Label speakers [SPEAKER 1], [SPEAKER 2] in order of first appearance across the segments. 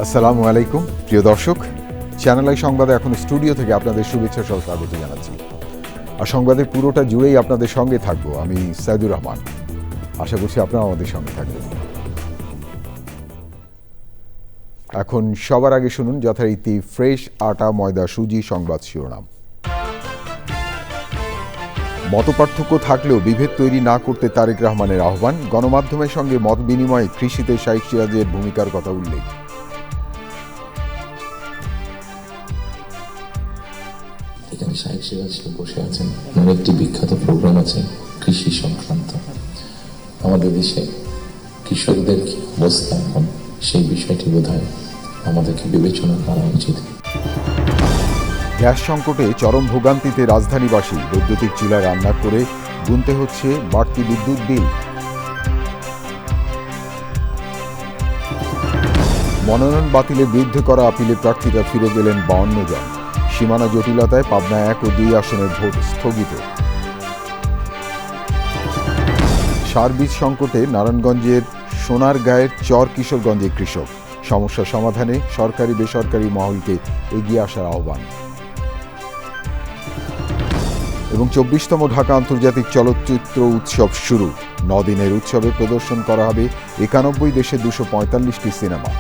[SPEAKER 1] আসসালামু আলাইকুম প্রিয় দর্শক, চ্যানেল আই সংবাদে এখন স্টুডিও থেকে আপনাদের শুভেচ্ছা সহ স্বাগত জানাচ্ছি। আর সংবাদের পুরোটা জুড়েই আপনাদের সঙ্গে থাকবো আমি সাইদুর রহমান। আশা করছি আপনারা আমাদের সঙ্গে থাকবেন। এখন সবার আগে শুনুন যথারীতি ফ্রেশ আটা ময়দা সুজি সংবাদ শিরোনাম। মতপার্থক্য থাকলেও বিভেদ তৈরি না করতে তারেক রহমানের আহ্বান, গণমাধ্যমের সঙ্গে মত বিনিময়ে কৃষিতে শাইখ সিরাজের ভূমিকার কথা উল্লেখ।
[SPEAKER 2] এখানে শাইখ সিরাজ বসে আছেন, ওনার একটি বিখ্যাত প্রোগ্রাম আছে কৃষি সংক্রান্ত। আমাদের দেশে কৃষকদের কি অবস্থা এখন, সেই বিষয়টি বোধহয় আমাদেরকে বিবেচনা করা উচিত।
[SPEAKER 1] গ্যাস সংকটে চরম ভোগান্তিতে রাজধানীবাসী, বৈদ্যুতিক চুলায় রান্না করে গুনতে হচ্ছে বাড়তি বিদ্যুৎ বিল। মনোনয়ন বাতিলের বিরুদ্ধে করা আপিলে প্রার্থীরা ফিরে গেলেন 52 জন। সীমানা জটিলতায় পাবনা 1 ও 2 আসনের ভোট স্থগিত। সার বীজ সংকটে নারায়ণগঞ্জের সোনারগাঁয়ের চর কিশোরগঞ্জের কৃষক, সমস্যা সমাধানে সরকারি বেসরকারি মহলকে এগিয়ে আসার আহ্বান। এবং 24তম ঢাকা আন্তর্জাতিক চলচ্চিত্র উৎসব শুরু। 9 দিনের উৎসবে প্রদর্শন করা হবে 91 দেশের 245টি সিনেমা।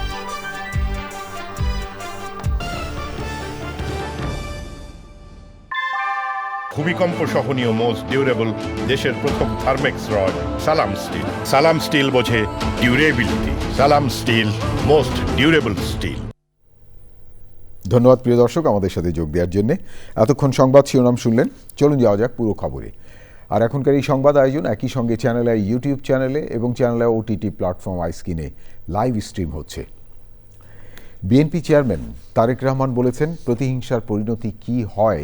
[SPEAKER 3] ভূমিকম্প সহনীয় মোস্ট ডিউরেবল দেশের প্রথম থার্মেক্স রড সালাম স্টিল। সালাম স্টিল বোঝে ডিউরেবিলিটি। সালাম স্টিল, মোস্ট ডিউরেবল স্টিল।
[SPEAKER 1] ধন্যবাদ প্রিয় দর্শক আমাদের সাথে যোগ দেওয়ার জন্য। এতক্ষণ সংবাদ শিরোনাম শুনলেন, চলুন যাওয়া যাক পুরো খবরে। আর এখনকার এই সংবাদ আয়োজন একই সঙ্গে চ্যানেল আই ইউটিউব চ্যানেলে এবং চ্যানেল আই ওটিটি প্ল্যাটফর্ম আইস্ক্রিনে লাইভ স্ট্রিম হচ্ছে। বিএনপি চেয়ারম্যান তারেক রহমান বলেছেন, প্রতিহিংসার পরিণতি কি হয়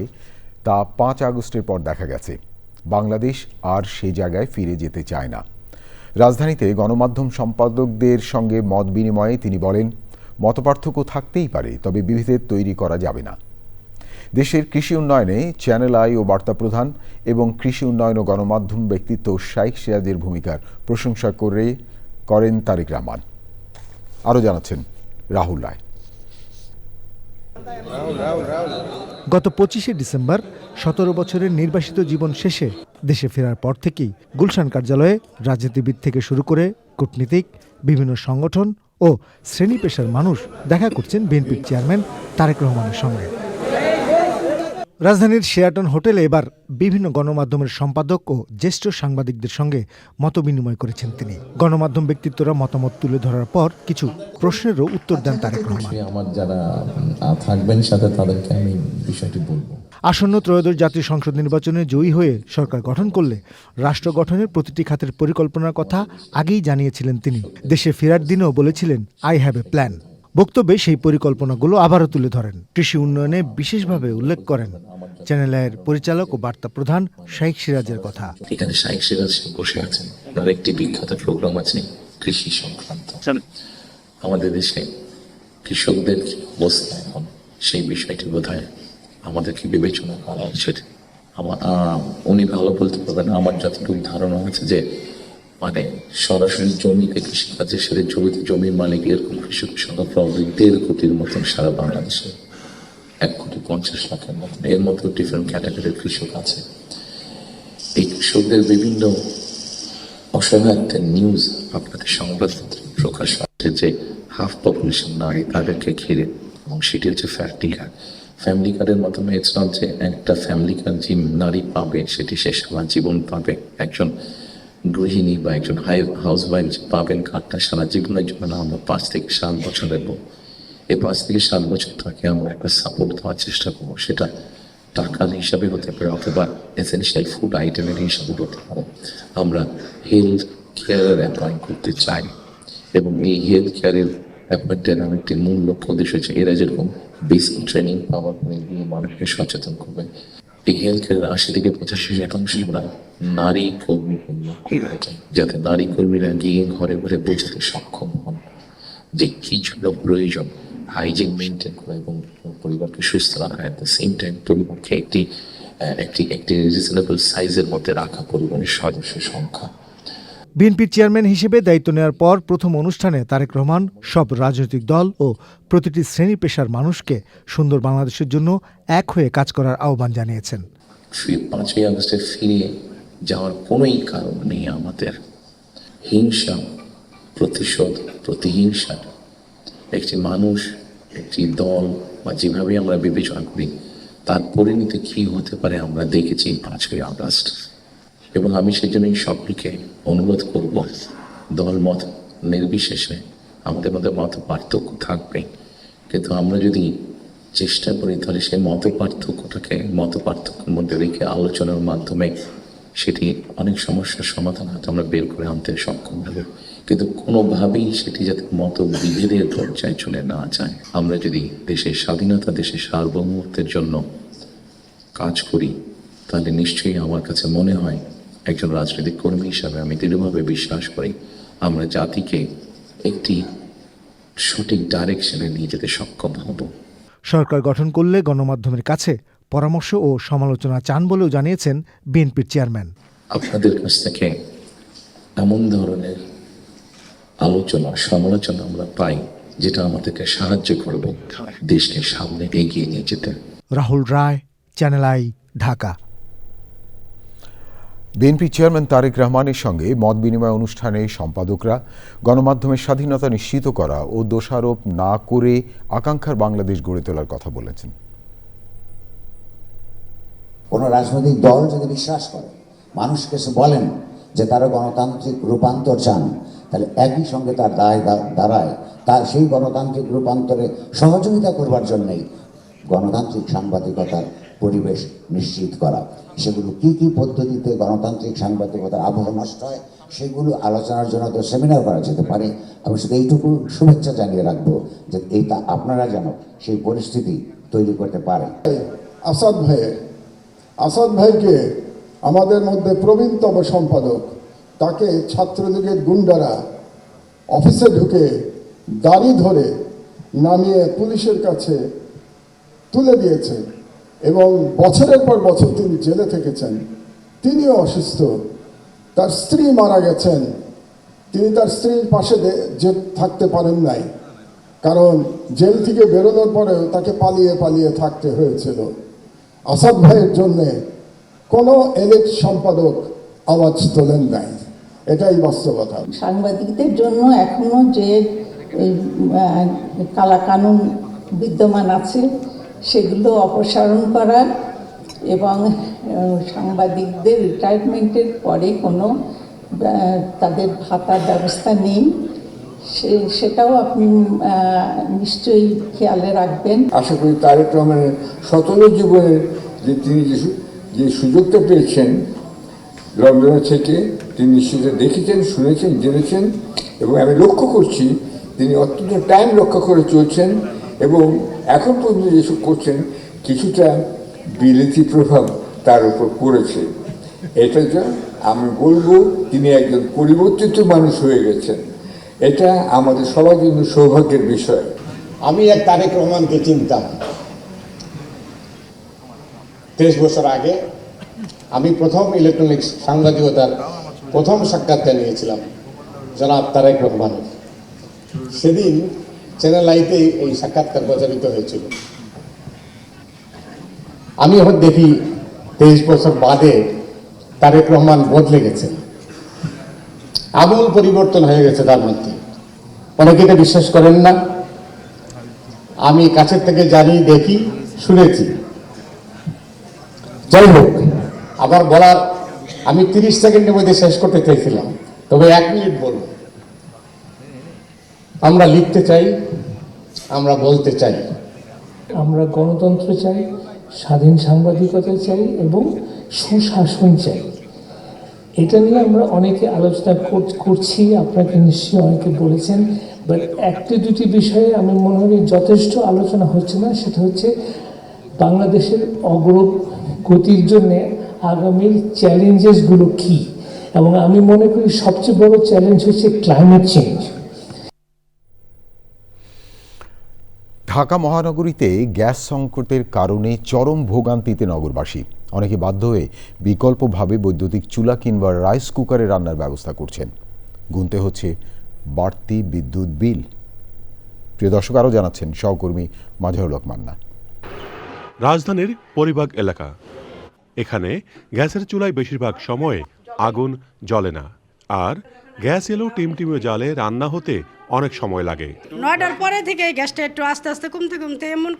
[SPEAKER 1] তা 5 আগস্টের পর দেখা গেছে। বাংলাদেশ আর সেই জায়গায় ফিরে যেতে চায় না। রাজধানীতে গণমাধ্যম সম্পাদকদের সঙ্গে মত বিনিময়ে তিনি বলেন, মতপার্থক্য থাকতেই পারে, তবে বিভেদ তৈরি করা যাবে না। দেশের কৃষি উন্নয়নে চ্যানেল আই ও বার্তা প্রধান এবং কৃষি উন্নয়ন ও গণমাধ্যম ব্যক্তিত্ব শাইখ সিরাজের ভূমিকার প্রশংসা করেন তারেক রহমান। আরও জানাচ্ছেন রাহুল রায়।
[SPEAKER 4] গত 25শে ডিসেম্বর 17 বছরের নির্বাসিত জীবন শেষে দেশে ফেরার পর থেকেই গুলশান কার্যালয়ে রাজনীতিবিদ থেকে শুরু করে কূটনীতিক, বিভিন্ন সংগঠন ও শ্রেণী পেশার মানুষ দেখা করছেন বিএনপির চেয়ারম্যান তারেক রহমানের সঙ্গে। রাজধানীর শেরাটন হোটেলে এবার বিভিন্ন গণমাধ্যমের সম্পাদক ও জ্যেষ্ঠ সাংবাদিকদের সঙ্গে মতবিনিময় করেছেন তিনি। গণমাধ্যম ব্যক্তিত্বরা মতামত তুলে ধরার পর কিছু প্রশ্নেরও উত্তর দেন তারেক রহমান।
[SPEAKER 2] আমার যারা থাকবেন সাথে তাদেরকে আমি বিষয়টি বলবো।
[SPEAKER 4] আসন্ন ত্রয়োদশ জাতীয় সংসদ নির্বাচনে জয়ী হয়ে সরকার গঠন করলে রাষ্ট্র গঠনের প্রতিটি খাতের পরিকল্পনার কথা আগেই জানিয়েছিলেন তিনি। দেশে ফেরার দিনেও বলেছিলেন, আই হ্যাভ এ প্ল্যান। বক্তব্যে সেই পরিকল্পনাগুলো আবারও তুলে ধরেন। কৃষি উন্নয়নে বিশেষভাবে উল্লেখ করেন চ্যানেল আইয়ের পরিচালক ও বার্তা প্রধান শাইখ সিরাজের কথা।
[SPEAKER 2] এখানে শাইখ সিরাজ বসে আছেন, ওনার একটি বিখ্যাত প্রোগ্রাম আছে কৃষি সংক্রান্ত। আমাদের দেশে কৃষকদের কি অবস্থা এখন, সেই বিষয়টি বোধহয় আমাদেরকে বিবেচনা করা উচিত। উনি ভালো বলতে পারবেন, আমার যতটুকু ধারণা আছে যে মানে সরাসরি জমিতে কৃষিকাজের সাথে জমির মালিক এরকম কৃষকের সংখ্যা প্রায় 1.5 কোটির মতন সারা বাংলাদেশে, 1,50,00,000 মতন। এর মতো ডিফারেন্ট ক্যাটাগরির কৃষক আছে। এই কৃষকদের বিভিন্ন অসহায় একটা নিউজ আপনাদের সংবাদপত্রে প্রকাশ হচ্ছে যে হাফ পপুলেশন নারী, তাদেরকে ঘিরে, এবং সেটি হচ্ছে ফ্যামিলি কার্ডের মাধ্যমে। ইটস নট যে একটা ফ্যামিলি কার্ড যে নারী পাবে সেটি সে সারা জীবন পাবে। একজন গৃহিণী বা একজন হাউস ওয়াইফ পাবেন কার্ডটা সারা জীবনের জন্য না, আমরা 5 থেকে 7 বছর দেবো। এই 5 থেকে 7 বছর তাকে আমরা একটা সাপোর্ট দেওয়ার চেষ্টা করবো। সেটা টাকার হিসাবে হতে পারে অথবা এসেনশিয়াল ফুড আইটেমের হিসাবে হতে পারে। আমরা হেলথ কেয়ারের অ্যাপয়েন্ট করতে চাই, এবং এই হেলথ কেয়ারের অ্যাপয়েন্টের একটি মূল লক্ষ্য উদ্দেশ্য হচ্ছে এরা যেরকম বেসিক ট্রেনিং পাওয়ার পরে গিয়ে মানুষকে সচেতন করবে। এই হেলথ কেয়ারের 80 থেকে 85% আমরা নারী কর্মী যাতে নারী কর্মীরা গিয়ে ঘরে ঘরে বোঝাতে সক্ষম হন যে কি জন্য প্রয়োজন হাইজিন মেনটেন করা এবং পরিবারকে সুস্থ রাখা। এট দ্য সেম টাইম পরিবারকে একটি রিজনেবল সাইজের মধ্যে রাখা, পরিবারের সদস্য সংখ্যা।
[SPEAKER 4] বিএনপির চেয়ারম্যান হিসেবে দায়িত্ব নেওয়ার পর প্রথম অনুষ্ঠানে তারেক রহমান সব রাজনৈতিক দল ও প্রতিটি শ্রেণী পেশার মানুষকে সুন্দর বাংলাদেশের জন্য এক হয়ে কাজ করার আহ্বান জানিয়েছেন।
[SPEAKER 2] 5ই আগস্টে ফিরে যাওয়ার কোনোই কারণ নেই আমাদের। হিংসা, প্রতিশোধ, প্রতিহিংসা একটি মানুষ, একটি দল বা যেভাবে আমরা বিবেচনা করি তার পরিণতি কী হতে পারে আমরা দেখেছি 5ই আগস্ট। এবং আমি সেই জন্যই সকলকে অনুরোধ করব, দল মত নির্বিশেষে আমাদের মধ্যে মত পার্থক্য থাকবে, কিন্তু আমরা যদি চেষ্টা করি তাহলে সেই মত পার্থক্যের মধ্যে রেখে আলোচনার মাধ্যমে সেটি অনেক সমস্যার সমাধান হয়তো আমরা বের করে আনতে সক্ষম হব। কিন্তু কোনোভাবেই সেটি যাতে মতবিভেদের পর্যায়ে চলে না যায়। আমরা যদি দেশের স্বাধীনতা, দেশের সার্বভৌমত্বের জন্য কাজ করি তাহলে নিশ্চয়ই আমার কাছে মনে হয় একজন রাজনৈতিক কর্মী হিসাবে আমি দৃঢ়ভাবে বিশ্বাস করি আমরা জাতিকে একটি সঠিক ডাইরেকশনে নিয়ে যেতে সক্ষম হব।
[SPEAKER 4] সরকার গঠন করলে গণমাধ্যমের কাছে পরামর্শ ও সমালোচনা চান বলেও জানিয়েছেন বিএনপির চেয়ারম্যান।
[SPEAKER 2] আপনাদের কাছ থেকে এমন ধরনের আলোচনা, সমালোচনা আমরা পাই যেটা আমাদেরকে সাহায্য করবে দেশকে সামনে এগিয়ে নিয়ে যেতে।
[SPEAKER 4] Rahul Roy, channel I, Dhaka.
[SPEAKER 1] BNP chairman Tarique রহমানের সঙ্গে মত বিনিময় অনুষ্ঠানে সম্পাদকরা গণমাধ্যমের স্বাধীনতা নিশ্চিত করা ও দোষারোপ না করে আকাঙ্ক্ষার বাংলাদেশ গড়ে তোলার কথা বলেছেন।
[SPEAKER 5] কোনো রাজনৈতিক দল যদি বিশ্বাস করে, মানুষকে বলেন যে তারা গণতান্ত্রিক রূপান্তর চান, তাহলে একই সঙ্গে তার দায় দাঁড়ায় তার সেই গণতান্ত্রিক রূপান্তরে সহযোগিতা করবার জন্যই গণতান্ত্রিক সাংবাদিকতার পরিবেশ নিশ্চিত করা। সেগুলো কি কি পদ্ধতিতে গণতান্ত্রিক সাংবাদিকতার আবহ নষ্ট হয় সেগুলো আলোচনার জন্য তো সেমিনার করা যেতে পারে। আমি শুধু এইটুকু শুভেচ্ছা জানিয়ে রাখবো যে এইটা আপনারা যেন সেই পরিস্থিতি তৈরি করতে পারেন।
[SPEAKER 6] আসাদ ভাইকে আমাদের মধ্যে প্রবীণতম সম্পাদক, তাকে ছাত্রলীগের গুন্ডারা অফিসে ঢুকে দাড়ি ধরে নামিয়ে পুলিশের কাছে তুলে দিয়েছে এবং বছরের পর বছর তিনি জেলে থেকেছেন। তিনিও অসুস্থ, তার স্ত্রী মারা গেছেন, তিনি তার স্ত্রীর পাশে যে থাকতে পারেন নাই, কারণ জেল থেকে বেরোনোর পরেও তাকে পালিয়ে পালিয়ে থাকতে হয়েছিল। আসাদ ভাইয়ের জন্যে কোনো এলিট সম্পাদক আওয়াজ তোলেন নাই, এটাই বাস্তবতা।
[SPEAKER 7] সাংবাদিকদের জন্য এখনো যে কালা কানুন বিদ্যমান আছে সেগুলো অপসারণ করা এবং সাংবাদিকদের রিটায়ারমেন্টের পরে কোনো তাদের ভাতার ব্যবস্থা নেই, সেটাও আপনি নিশ্চয়ই খেয়ালে রাখবেন।
[SPEAKER 8] আশা করি তারেক রহমানের সতেরো জীবনের যে তিনি যে সুযোগটা পেয়েছেন লন্ডনে থেকে, তিনি সেটা দেখেছেন, শুনেছেন, জেনেছেন এবং আমি লক্ষ্য করছি তিনি অত্যন্ত টাইম রক্ষা করে চলছেন এবং এখন পর্যন্ত যেসব করছেন কিছুটা বিলেতি প্রভাব তার উপর পড়েছে। এটা যা আমি বলবো তিনি একজন পরিবর্তিত মানুষ হয়ে গেছেন। এটা আমাদের সবার জন্য সৌভাগ্যের বিষয়।
[SPEAKER 9] আমি এক তারেক রহমানকে চিনতাম 23 বছর আগে। আমি প্রথম ইলেকট্রনিক্স সাংবাদিকতার প্রথম সাক্ষাৎকার নিয়েছিলাম জনাব তারেক রহমানের। সেদিন চ্যানেল আইতে এই সাক্ষাৎকার প্রচারিত হয়েছিল। আমি হয়তো দেখি 23 বছর বাদে তারেক রহমান বদলে গেছেন, আমূল পরিবর্তন হয়ে গেছে তার মধ্যে। অনেকে এটা বিশ্বাস করেন না, আমি কাছের থেকে জানি, দেখি, শুনেছি। যাই হোক, আবার বলার আমি 30 সেকেন্ডের মধ্যে শেষ করতে চাইছিলাম, তবে 1 মিনিট বলব। আমরা লিখতে চাই, আমরা বলতে চাই,
[SPEAKER 10] আমরা গণতন্ত্র চাই, স্বাধীন সাংবাদিকতা চাই এবং সুশাসন চাই। এটা নিয়ে আমরা অনেকে আলোচনা করছি, আপনাকে নিশ্চয়ই অনেকে বলেছেন, বাট একটি দুটি বিষয়ে আমি মনে হয় যথেষ্ট আলোচনা হচ্ছে না। সেটা হচ্ছে বাংলাদেশের অগ্রগতির জন্য আগামীর চ্যালেঞ্জেসগুলো কী, এবং আমি মনে করি সবচেয়ে বড় চ্যালেঞ্জ হচ্ছে ক্লাইমেট চেঞ্জ।
[SPEAKER 1] ঢাকা মহানগরীতে গ্যাস সংকটের কারণে চরম ভোগান্তিতে নগরবাসী। অনেকে বাধ্য হয়ে বিকল্পভাবে বৈদ্যুতিক চুলা কিংবা রাইস কুকারে রান্নার ব্যবস্থা করছেন। গুনতে হচ্ছে বাড়তি বিদ্যুৎ বিল। প্রিয় দর্শক, আরও জানাচ্ছেন সহকর্মী মাজহারুল হক মান্না।
[SPEAKER 11] রাজধানীর পরিবাগ এলাকা, এখানে গ্যাসের চুলায় বেশিরভাগ সময়ে আগুন জ্বলে না, আর গ্যাস এলেও টিমটিমে জালে রান্না হতে অনেক সময় লাগে।
[SPEAKER 12] 9টার পরে থেকে গ্যাসটা একটু আস্তে আস্তে কমতে এমন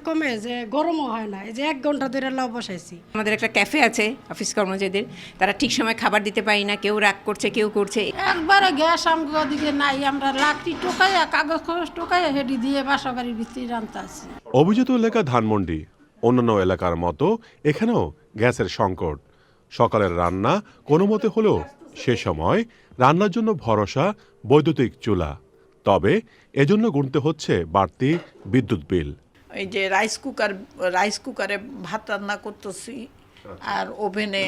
[SPEAKER 12] কমে যে গরমও হয় না। এই যে 1 ঘন্টা ধরে লাউ বসাইছি।
[SPEAKER 13] আমাদের একটা ক্যাফে আছে অফিস কর্মচারীদের, তারা ঠিক সময় খাবার দিতে পারি না, কেউ রাগ করছে, কেউ করছে।
[SPEAKER 12] একবারে গ্যাস আমগো দিকে নাই, আমরা লাকড়ি টোকাইয়া কাগজ টোকাইয়া হেডি দিয়ে বাসা বাড়ির ভিতরে রান্তা আছি।
[SPEAKER 11] অভিজাত এলাকা ধানমন্ডি, অন্যান্য এলাকার মতো এখানেও গ্যাসের সংকট। সকালের রান্না কোনো মতে হলেও সে সময় রান্নার জন্য ভরসা বৈদ্যুতিক চুলা, তবে এজন্য গুনতে হচ্ছে বাড়তি বিদ্যুৎ বিল।
[SPEAKER 14] এই যে রাইস কুকারে ভাত রান্না করতেছি, আর ওভেনে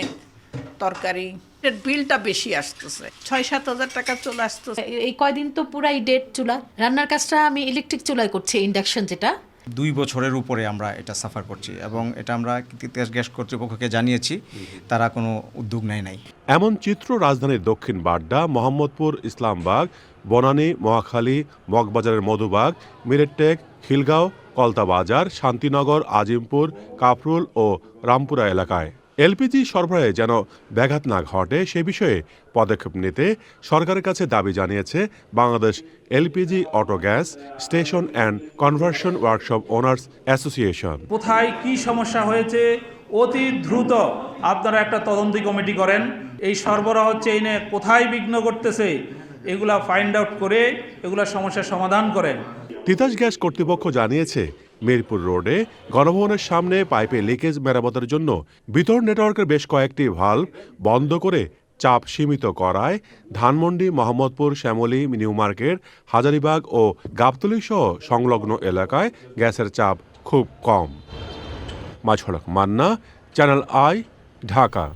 [SPEAKER 14] তরকারি, এর বিলটা বেশি আসতেছে, 6-7 হাজার টাকা চলে আসতেছে।
[SPEAKER 15] এই কয়দিন তো পুরাই ডেড চুলা, রান্নার কাজটা আমি ইলেকট্রিক চুলায় করছি, ইন্ডাকশন যেটা।
[SPEAKER 16] 2 বছরের উপরে আমরা এটা সাফার করছি এবং এটা আমরা তিতাস গ্যাস কর্তৃপক্ষকে জানিয়েছি, তারা কোনো উদ্যোগ নেয় নাই।
[SPEAKER 11] এমন চিত্র রাজধানীর দক্ষিণ বাড্ডা, মোহাম্মদপুর, ইসলামবাগ, বনানী, মহাখালী, মগবাজারের মধুবাগ, মিরেটটেক, খিলগাঁও, কলতাবাজার, শান্তিনগর, আজিমপুর, কাফরুল ও রামপুরা এলাকায়। এলপিজি সরবরাহে যেন ব্যাঘাত না ঘটে সে বিষয়ে পদক্ষেপ নিতে সরকারের কাছে দাবি জানিয়েছে Bangladesh LPG auto gas station and conversion workshop owners association.
[SPEAKER 17] কোথায় কি সমস্যা হয়েছে অতি দ্রুত আপনারা একটা তদন্ত কমিটি করেন, এই সরবরাহ চেইনে কোথায় বিঘ্ন ঘটতেছে এগুলা ফাইন্ড আউট করে এগুলা সমস্যার সমাধান করেন।
[SPEAKER 11] তিতাস গ্যাস কর্তৃপক্ষ জানিয়েছে মিরপুর রোডে গণভবনের সামনে পাইপে লিকেজ মেরামতের জন্য বিতরণ নেটওয়ার্কের বেশ কয়েকটি ভাল্ব বন্ধ করে চাপ সীমিত করায় ধানমন্ডি, মোহাম্মদপুর, শ্যামলী, নিউ মার্কেট, হাজারীবাগ ও গাবতলী সহ সংলগ্ন এলাকায় গ্যাসের চাপ খুব কম। মাজহারুল হক মান্না, চ্যানেল আই, ঢাকা।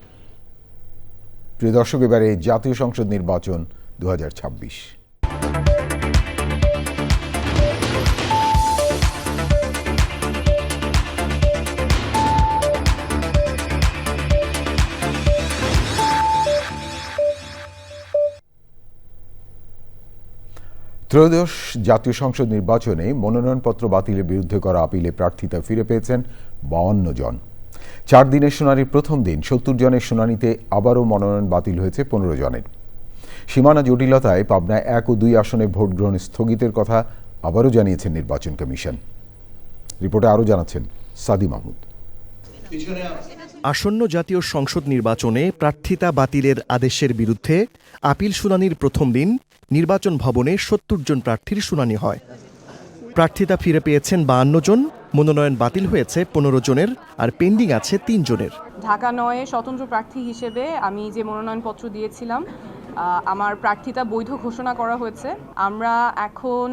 [SPEAKER 1] প্রিয় দর্শক, এবারে জাতীয় সংসদ নির্বাচন 2026। ত্রয়োদশ জাতীয় সংসদ নির্বাচনে মনোনয়নপত্র বাতিলের বিরুদ্ধে করা আপিলে প্রার্থিতা ফিরে পেয়েছেন 52 জন। 4 দিনের শুনানির প্রথম দিন 70 জনের শুনানিতে আবারও মনোনয়ন বাতিল হয়েছে 15 জনের। সীমানা জটিলতায় পাবনায় 1 ও 2 আসনে ভোট গ্রহণ স্থগিতের কথা আবারও জানিয়েছেন নির্বাচন কমিশন। রিপোর্টে আরও জানাচ্ছেন সাদি মাহমুদ।
[SPEAKER 18] আসন্ন জাতীয় সংসদ নির্বাচনে প্রার্থিতা বাতিলের আদেশের বিরুদ্ধে আপিল শুনানির প্রথম দিন নির্বাচন ভবনে 70 জন প্রার্থীর শুনানি হয়। প্রার্থিতা ফিরে পেয়েছেন 52 জন, মনোনয়ন বাতিল হয়েছে 15 জনের, আর পেন্ডিং আছে 3 জনের।
[SPEAKER 19] ঢাকা 9-এ স্বতন্ত্র প্রার্থী হিসেবে আমি যে মনোনয়নপত্র দিয়েছিলাম, আমার প্রার্থিতা বৈধ ঘোষণা করা হয়েছে। আমরা এখন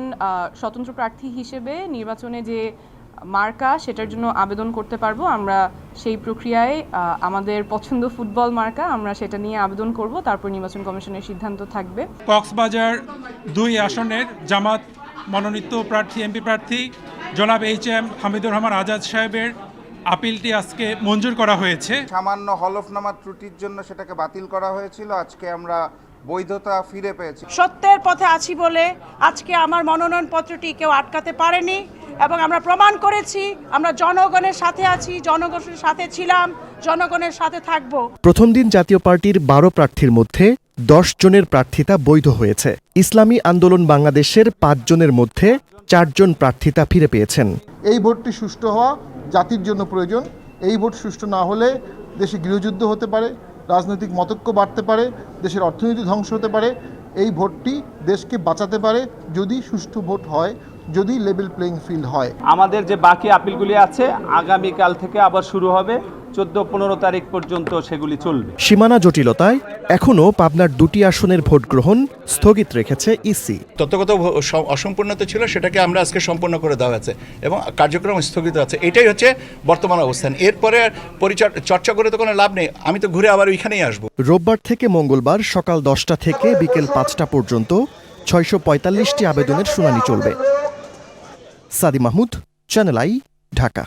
[SPEAKER 19] স্বতন্ত্র প্রার্থী হিসেবে নির্বাচনে যে মার্কা সেটার জন্য আবেদন করতে পারবো। আমরা সেই প্রক্রিয়ায় আমাদের পছন্দ ফুটবল মার্কা, আমরা সেটা নিয়ে আবেদন করব, তারপর নির্বাচন কমিশনের সিদ্ধান্ত থাকবে।
[SPEAKER 17] কক্সবাজার 2 আসনের জামাত মনোনীত প্রার্থী এমপি প্রার্থী জনাব HM হামিদুর রহমান আজাদ সাহেবের আপিলটি আজকে মঞ্জুর করা হয়েছে।
[SPEAKER 20] সামান্য হলফনামা ত্রুটির জন্য সেটাকে বাতিল করা হয়েছিল, আজকে আমরা বৈধতা ফিরে পেয়েছি।
[SPEAKER 12] সত্যের পথে আছি বলে আজকে আমার মনোনয়নপত্রটি কেউ আটকাতে পারেনি এবং আমরা প্রমাণ করেছি আমরা জনগণের সাথে আছি, জনগণের সাথে ছিলাম, জনগণের সাথে থাকব।
[SPEAKER 18] প্রথম দিন জাতীয় পার্টির 12 প্রার্থীর মধ্যে 10 জনের প্রার্থিতা বৈধ হয়েছে। ইসলামী আন্দোলন বাংলাদেশের 5 জনের মধ্যে 4 জন প্রার্থিতা ফিরে পেয়েছেন।
[SPEAKER 6] এই ভোটটি সুষ্ঠু হওয়া জাতির জন্য প্রয়োজন। এই ভোট সুষ্ঠু না হলে দেশে গৃহযুদ্ধ হতে পারে, রাজনৈতিক মতৈক্য বাড়তে পারে, দেশের অর্থনীতি ধ্বংস হতে পারে। এই ভোটটি দেশকে বাঁচাতে পারে যদি সুষ্ঠু ভোট হয়, যদি লেভেল প্লেইং ফিল্ড হয়।
[SPEAKER 21] আমাদের যে বাকি আপিলগুলি আছে আগামীকাল থেকে আবার শুরু হবে, 14-15 তারিখ পর্যন্ত সেগুলি চলবে।
[SPEAKER 18] সীমানা জটিলতায় এখনও পাবনার 2টি আসনের ভোট গ্রহণ স্থগিত রেখেছে ইসি।
[SPEAKER 22] তথ্যগত অসম্পূর্ণতা ছিল, সেটাকে আমরা আজকে সম্পূর্ণ করে দেওয়া হয়েছে এবং কার্যক্রম স্থগিত আছে। এটাই হচ্ছে বর্তমান অবস্থান। এরপরে চর্চা করে তো কোনো লাভ নেই, আমি তো ঘুরে আবার ওইখানেই আসবো।
[SPEAKER 18] রোববার থেকে মঙ্গলবার সকাল 10টা থেকে বিকেল 5টা পর্যন্ত 645টি আবেদনের শুনানি চলবে। সাদি Mahmud, channel I, Dhaka.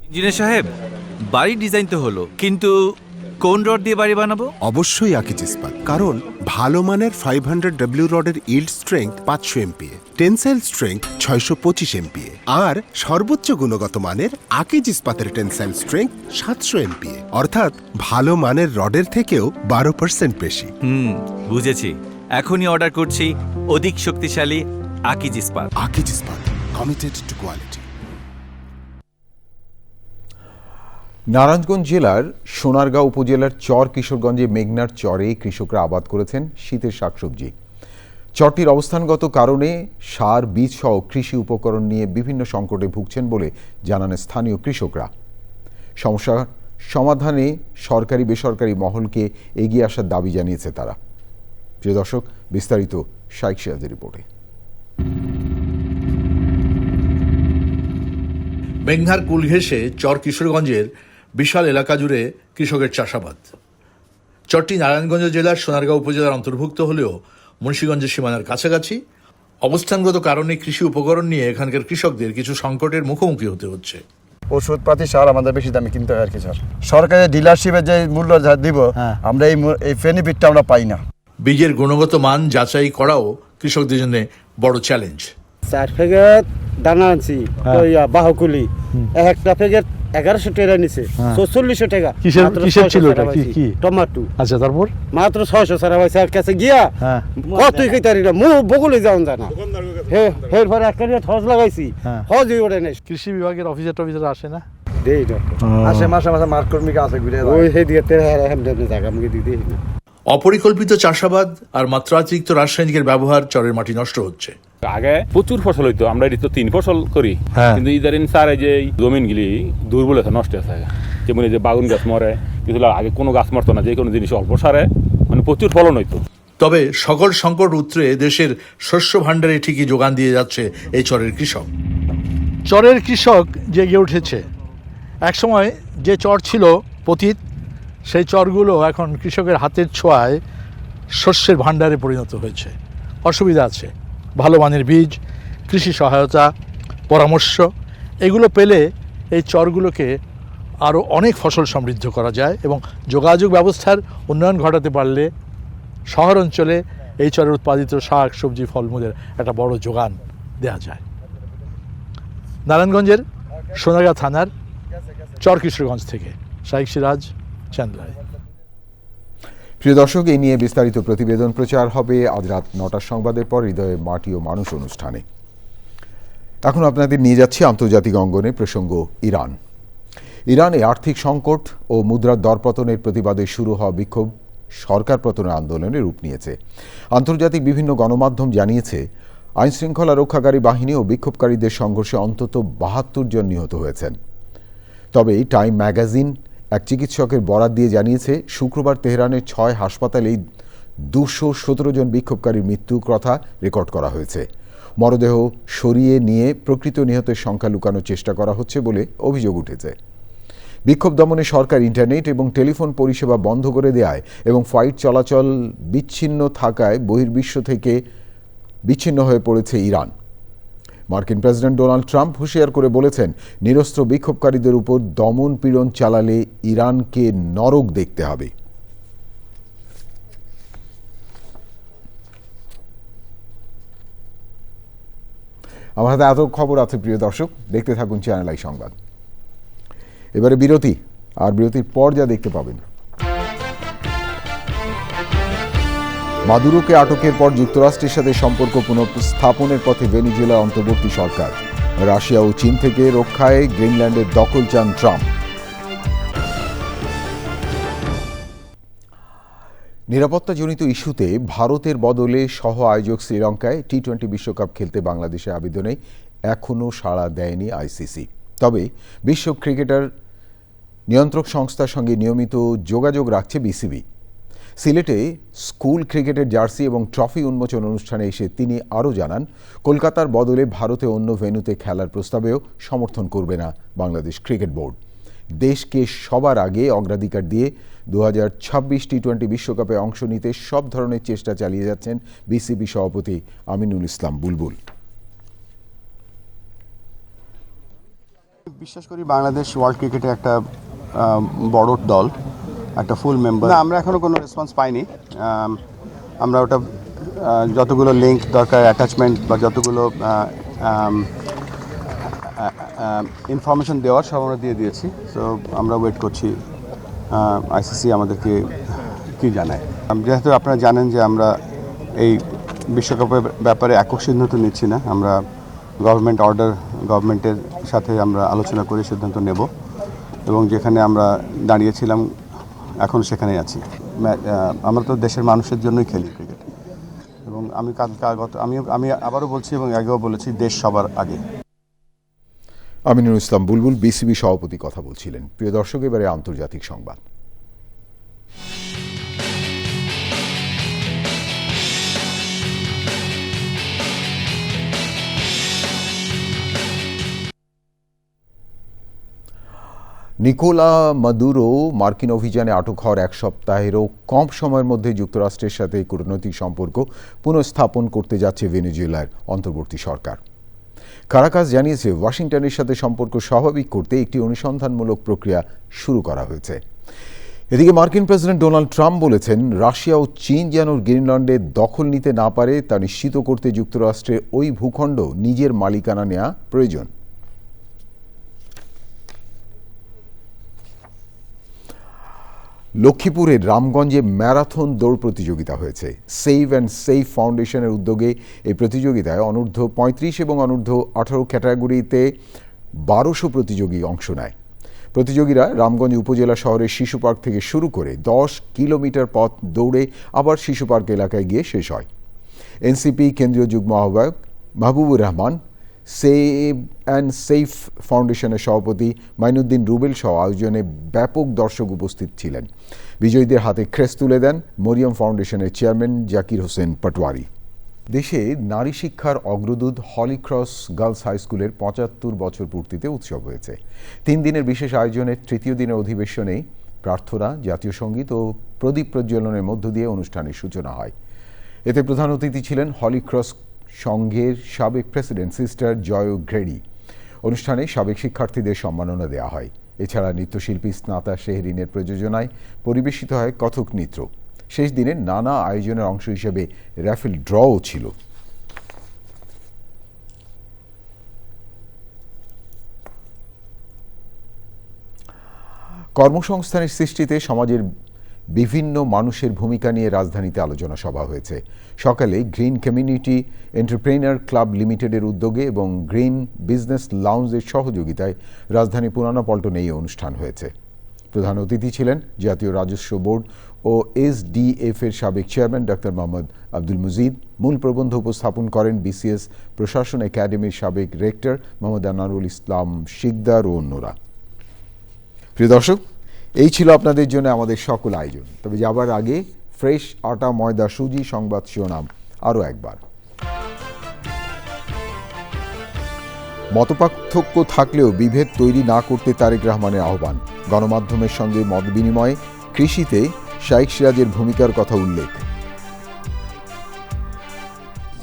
[SPEAKER 23] Engineer সাহেব, বাড়ির ডিজাইন তো হলো, কিন্তু
[SPEAKER 2] কোন রড দিয়ে বাড়ি বানাবো?
[SPEAKER 3] অবশ্যই আকিজ ইস্পাত, কারণ ভালো মানের 500W রডের yield strength 500 MPa, tensile strength 625 MPa, আর সর্বোচ্চ গুণগত মানের আকিজ ইস্পাতের টেনসাইল স্ট্রেংথ 700 MPa, অর্থাৎ ভালো মানের রডের থেকেও 12% বেশি।
[SPEAKER 2] বুঝেছি। এখনই অর্ডার করছি অধিক শক্তিশালী আকিজ ইস্পাত।
[SPEAKER 3] আকিজ ইস্পাত, কমিটেড টু কোয়ালিটি।
[SPEAKER 1] নারায়ণগঞ্জ জেলার সোনারগাঁও উপজেলার চর কিশোরগঞ্জে মেঘনার চরে কৃষকরা আবাদ করেছেন শীতের শাকসবজি। চরটির অবস্থানগত কারণে সার, বীজ সহ কৃষি উপকরণ নিয়ে বিভিন্ন সংকটে ভুগছেন বলে জানান স্থানীয় কৃষকরা। সমস্যা সমাধানে সরকারি বেসরকারি মহলকে এগিয়ে আসার দাবি জানিয়েছে তারা। প্রিয় দর্শক, বিস্তারিত শাইখ সিরাজের রিপোর্টে।
[SPEAKER 23] মেঘনার কুল ঘেঁষে চর কিশোরগঞ্জের বিশাল এলাকা জুড়ে কৃষকের চাষাবাদ। চরটি নারায়ণগঞ্জ জেলার সোনারগাঁও উপজেলার অন্তর্ভুক্ত হলেও মুন্সিগঞ্জের সীমানার কাছাকাছি। অবস্থানগত কারণে কৃষি উপকরণ নিয়ে এখানকার কৃষকদের কিছু সংকটের মুখোমুখি হতে হচ্ছে।
[SPEAKER 24] ওষুধপাতি সার আমাদের বেশি দামে কিনতে হয় আর কি স্যার। সরকারের ডিলারশিপের যে মূল্য দিব আমরা এই বেনিফিটটা আমরা পাই না।
[SPEAKER 23] বীজের গুণগত মান যাচাই করাও কৃষকদের জন্য বড় চ্যালেঞ্জ।
[SPEAKER 25] 4 প্যাকেট দানা আনছি বাহুকুলি, একটা প্যাকেট 1100 টাকা নিছে, 4400 টাকা।
[SPEAKER 4] কিসের ছিল এটা? কি
[SPEAKER 25] টমেটো।
[SPEAKER 4] আচ্ছা, তারপর
[SPEAKER 25] মাত্র 600 সারা পয়সা কাছে গিয়া কতই কইতারি না, মু বগুলে যাওন জানা। হের পরে একটা হজ লাগাইছি, হজই ওঠে নাই।
[SPEAKER 4] কৃষি বিভাগের অফিসার আসে না?
[SPEAKER 25] দেই না,
[SPEAKER 24] আসে মাসে মাসে মার্ক কর্মীকে আছে ঘুরে
[SPEAKER 25] ওই হে দিয়ে তেরে হেমদে জায়গা আমাকে দিই না।
[SPEAKER 23] অপরিকল্পিত চাষাবাদ আর মাত্রাতিরিক্ত রাসায়নিকের ব্যবহার চরের মাটি নষ্ট হচ্ছে।
[SPEAKER 26] আগে প্রচুর ফসল হইতো, আমরা এটা তো 3 ফসল করি, কিন্তু ইদারিন সারে যে জমিনগুলি দুর্বল আছে, নষ্ট আছে। যেমন এই যে বাগুন গাছ মরে, কিন্তু আগে কোনো গাছ মরতো না, যে কোনো জিনিস অল্প সারে মানে প্রচুর ফলন হইতো।
[SPEAKER 23] তবে সকল সংকট উতরে দেশের শস্য ভাণ্ডারে ঠিকই যোগান দিয়ে যাচ্ছে এই চরের কৃষক।
[SPEAKER 4] চরের কৃষক জেগে উঠেছে। একসময় যে চর ছিল পতিত, সেই চরগুলো এখন কৃষকের হাতের ছোঁয়ায় শস্যের ভাণ্ডারে পরিণত হয়েছে। অসুবিধা আছে, ভালো মানের বীজ, কৃষি সহায়তা, পরামর্শ এগুলো পেলে এই চরগুলোকে আরও অনেক ফসল সমৃদ্ধ করা যায় এবং যোগাযোগ ব্যবস্থার উন্নয়ন ঘটাতে পারলে শহর অঞ্চলে এই চরের উৎপাদিত শাক, সবজি, ফলমূলের একটা বড় যোগান দেওয়া যায়। নারায়ণগঞ্জের সোনারগাঁ থানার চর কিশোরগঞ্জ থেকে শাইখ সিরাজ, চ্যানেল।
[SPEAKER 1] প্রিয় দর্শক, এই নিয়ে বিস্তারিত প্রতিবেদন প্রচার হবে আজ রাত 9টার সংবাদের পর হৃদয়ে মাটি ও মানুষ অনুষ্ঠানে। এখন আপনাদের নিয়ে যাচ্ছি আন্তর্জাতিক অঙ্গনে প্রসঙ্গ ইরান। ইরানে আর্থিক সংকট ও মুদ্রার দরপতনের প্রতিবাদে শুরু হওয়া বিক্ষোভ সরকার পতনের আন্দোলনে রূপ নিয়েছে। আন্তর্জাতিক বিভিন্ন গণমাধ্যম জানিয়েছে আইনশৃঙ্খলা রক্ষাকারী বাহিনী ও বিক্ষোভকারীদের সংঘর্ষে অন্তত 72 জন নিহত হয়েছেন। তবে টাইম ম্যাগাজিন এক চিকিৎসকের বরাত দিয়ে জানিয়েছে শুক্রবার তেহরানের 6 হাসপাতালেই 217 জন বিক্ষোভকারীর মৃত্যুর কথা রেকর্ড করা হয়েছে। মরদেহ সরিয়ে নিয়ে প্রকৃত নিহতের সংখ্যা লুকানোর চেষ্টা করা হচ্ছে বলে অভিযোগ উঠেছে। বিক্ষোভ দমনে সরকার ইন্টারনেট এবং টেলিফোন পরিষেবা বন্ধ করে দেয় এবং ফ্লাইট চলাচল বিচ্ছিন্ন থাকায় বহির্বিশ্ব থেকে বিচ্ছিন্ন হয়ে পড়েছে ইরান। মার্কিন প্রেসিডেন্ট ডোনাল্ড ট্রাম্প হুঁশিয়ার করে বলেছেন, নিরস্ত্র বিক্ষোভকারীদের উপর দমন পীড়ন চালালে ইরানকে নরক দেখতে হবে। আমার হাতে এত খবর আছে প্রিয় দর্শক, দেখতে থাকুন চ্যানেল আই সংবাদ। এবারে বিরতি, আর বিরতির পর যা দেখতে পাবেন। মাদুরোকে আটকের পর যুক্তরাষ্ট্রের সাথে সম্পর্ক পুনঃস্থাপনের পথে ভেনেজুয়েলার অন্তর্বর্তী সরকার। রাশিয়া ও চীন থেকে রক্ষায় গ্রিনল্যান্ডের দখল চান ট্রাম্প। নিরাপত্তাজনিত ইস্যুতে ভারতের বদলে সহ আয়োজক শ্রীলঙ্কায় টি-20 বিশ্বকাপ খেলতে বাংলাদেশের আবেদনে এখনও সাড়া দেয়নি আইসিসি। তবে বিশ্ব ক্রিকেটার নিয়ন্ত্রক সংস্থার সঙ্গে নিয়মিত যোগাযোগ রাখছে বিসিবি। সিলেটে স্কুল ক্রিকেটের জার্সি এবং ট্রফি উন্মোচন অনুষ্ঠানে এসে তিনি আরও জানান, কলকাতার বদলে ভারতে অন্য ভেন্যুতে খেলার প্রস্তাবেও সমর্থন করবে না বাংলাদেশ ক্রিকেট বোর্ড। দেশকে সবার আগে অগ্রাধিকার দিয়ে 2026 টি-20 বিশ্বকাপে অংশ নিতে সব ধরনের চেষ্টা চালিয়ে যাচ্ছেন বিসিবি সভাপতি আমিনুল ইসলাম বুলবুল।
[SPEAKER 27] বিশ্বাস করি বাংলাদেশ ওয়ার্ল্ড ক্রিকেটে একটা বড় দল,
[SPEAKER 5] একটা ফুল মেম্বার। না, আমরা এখনও কোনো রেসপন্স পাইনি। আমরা ওটা যতগুলো লিঙ্ক দরকার, অ্যাটাচমেন্ট বা যতগুলো ইনফরমেশন দেওয়ার সব আমরা দিয়ে দিয়েছি। সো আমরা ওয়েট করছি আইসিসি আমাদেরকে কী জানায়। যেহেতু আপনারা জানেন যে আমরা এই বিশ্বকাপের ব্যাপারে একক সিদ্ধান্ত নিচ্ছি না, আমরা গভর্নমেন্টের সাথে আমরা আলোচনা করে সিদ্ধান্ত নেব এবং যেখানে আমরা দাঁড়িয়েছিলাম এখন সেখানেই আছি। আমরা তো দেশের মানুষের জন্যই খেলি ক্রিকেট এবং আমি আবারও বলছি এবং আগেও বলেছি, দেশ সবার আগে।
[SPEAKER 1] আমিনুল ইসলাম বুলবুল, বিসিবি সভাপতি কথা বলছিলেন। প্রিয় দর্শক, এবারে আন্তর্জাতিক সংবাদ। নিকোলা মাদুরো মার্কিন অভিযানে আটক হওয়ার এক সপ্তাহেরও কম সময়ের মধ্যে যুক্তরাষ্ট্রের সাথে কূটনৈতিক সম্পর্ক পুনঃস্থাপন করতে যাচ্ছে ভেনেজুয়েলার অন্তর্বর্তী সরকার। কারাকাস জানিয়েছে, ওয়াশিংটনের সাথে সম্পর্ক স্বাভাবিক করতে একটি অনুসন্ধানমূলক প্রক্রিয়া শুরু করা হয়েছে। এদিকে মার্কিন প্রেসিডেন্ট ডোনাল্ড ট্রাম্প বলেছেন, রাশিয়া ও চীন যেন গ্রিনল্যান্ডে দখল নিতে না পারে তা নিশ্চিত করতে যুক্তরাষ্ট্রের ওই ভূখণ্ড নিজের মালিকানা নেওয়া প্রয়োজন। লক্ষ্মীপুরের রামগঞ্জে ম্যারাথন দৌড় প্রতিযোগিতা হয়েছে। সেভ অ্যান্ড সেভ ফাউন্ডেশনের উদ্যোগে এই প্রতিযোগিতায় অনূর্ধ্ব 35 এবং অনূর্ধ্ব 18 ক্যাটাগরিতে 1200 প্রতিযোগী অংশ নেয়। প্রতিযোগীরা রামগঞ্জ উপজেলা শহরের শিশু পার্ক থেকে শুরু করে 10 কিলোমিটার পথ দৌড়ে আবার শিশু পার্ক এলাকায় গিয়ে শেষ হয়। এনসিপি কেন্দ্রীয় যুগ্ম আহ্বায়ক Mahbubur Rahman, save and save ফাউন্ডেশনের সভাপতি মাইনুদ্দিন রুবেল সহ আয়োজনে ব্যাপক দর্শক উপস্থিত ছিলেন। বিজয়ীদের হাতে ক্রেস্ট তুলে দেন মরিয়ম ফাউন্ডেশনের চেয়ারম্যান জাকির হোসেন পাটোয়ারি। দেশে নারী শিক্ষার অগ্রদূত হলিক্রস গার্লস হাই স্কুলের 75 বছর পূর্তিতে উৎসব হয়েছে। 3 দিনের বিশেষ আয়োজনের তৃতীয় দিনের অধিবেশনে প্রার্থনা, জাতীয় সঙ্গীত ও প্রদীপ প্রজ্বলনের মধ্য দিয়ে অনুষ্ঠানের সূচনা হয়। এতে প্রধান অতিথি ছিলেন হলিক্রস সংঘের সাবেক প্রেসিডেন্ট সিস্টার জয় গ্রেডি। অনুষ্ঠানে সাবেক শিক্ষার্থীদের সম্মাননা দেওয়া হয়। এছাড়া নৃত্যশিল্পী স্নাতা শেহরিনের প্রযোজনায় পরিবেশিত হয় কথক নৃত্য। শেষ দিনে নানা আয়োজনের অংশ হিসেবে র্যাফেল ড্রও ছিল। কর্মসংস্থানের সৃষ্টিতে সমাজের বিভিন্ন মানুষের ভূমিকা নিয়ে রাজধানীতে আলোচনা সভা হয়েছে। সকালে গ্রিন কমিউনিটি এন্টারপ্রেনার ক্লাব লিমিটেডের উদ্যোগে এবং গ্রিন বিজনেস লাউঞ্জের সহযোগিতায় রাজধানী পুরানা পল্টনে এই অনুষ্ঠান হয়েছে। প্রধান অতিথি ছিলেন জাতীয় রাজস্ব বোর্ড ও এসডিএফ এর সাবেক চেয়ারম্যান ডক্টর মোহাম্মদ আব্দুল মজিদ। মূল প্রবন্ধ উপস্থাপন করেন বিসিএস প্রশাসন একাডেমির সাবেক রেক্টর মোহাম্মদ আনারুল ইসলাম শিকদার ও অন্যরা। প্রিয় দর্শক, এই ছিল আপনাদের জন্য আমাদের সকল আয়োজন। তবে যাবার আগে ফ্রেশ আটা, ময়দা, সুজি সংবাদ শিরোনাম আরও একবার। মতপার্থক্য থাকলেও বিভেদ তৈরি না করতে তারেক রহমানের আহ্বান। গণমাধ্যমের সঙ্গে মত বিনিময়ে কৃষিতে শাইখ সিরাজের ভূমিকার কথা উল্লেখ।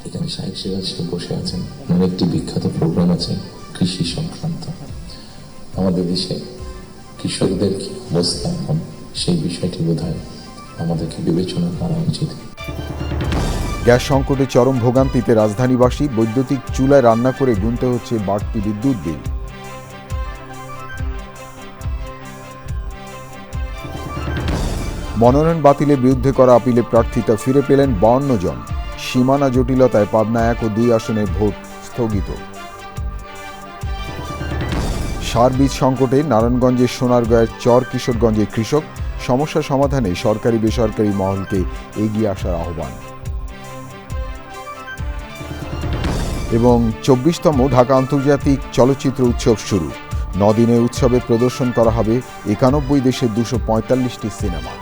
[SPEAKER 7] এখানে শাইখ সিরাজ বসে আছেন, একটি বিখ্যাত প্রোগ্রাম আছে কৃষি সংক্রান্ত। আমাদের দেশে কৃষকদের কি অবস্থা এখন, সেই বিষয়টি বোধহয় আমাদেরকে বিবেচনা করা উচিত।
[SPEAKER 1] গ্যাস সংকটে চরম ভোগান্তিতে রাজধানীবাসী। বৈদ্যুতিক চুলায় রান্না করে গুনতে হচ্ছে বাড়তি বিদ্যুৎ বিল। মনোনয়ন বাতিলের বিরুদ্ধে করা আপিলে প্রার্থিতা ফিরে পেলেন 52 জন। সীমানা জটিলতায় পাবনা 1 ও 2 আসনে ভোট স্থগিত। সার বীজ সংকটে নারায়ণগঞ্জের সোনারগাঁয়ের চর কিশোরগঞ্জে কৃষক। সমস্যা সমাধানে সরকারি বেসরকারি মহলকে এগিয়ে আসার আহ্বান। এবং 24তম ঢাকা আন্তর্জাতিক চলচ্চিত্র উৎসব শুরু। 9 দিনের উৎসবে প্রদর্শন করা হবে 91 দেশের 245টি সিনেমা।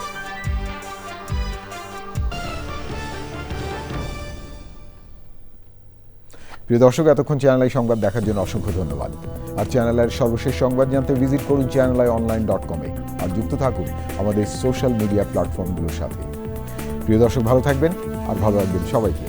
[SPEAKER 1] প্রিয় দর্শক, এতক্ষণ চ্যানেল আই সংবাদ দেখার জন্য অসংখ্য ধন্যবাদ। আর চ্যানেল আইয়ের সর্বশেষ সংবাদ জানতে ভিজিট করুন channelionline.com-এ আর যুক্ত থাকুন আমাদের সোশ্যাল মিডিয়া প্ল্যাটফর্মগুলোর সাথে। প্রিয় দর্শক, ভালো থাকবেন আর ভালো রাখবেন সবাইকে।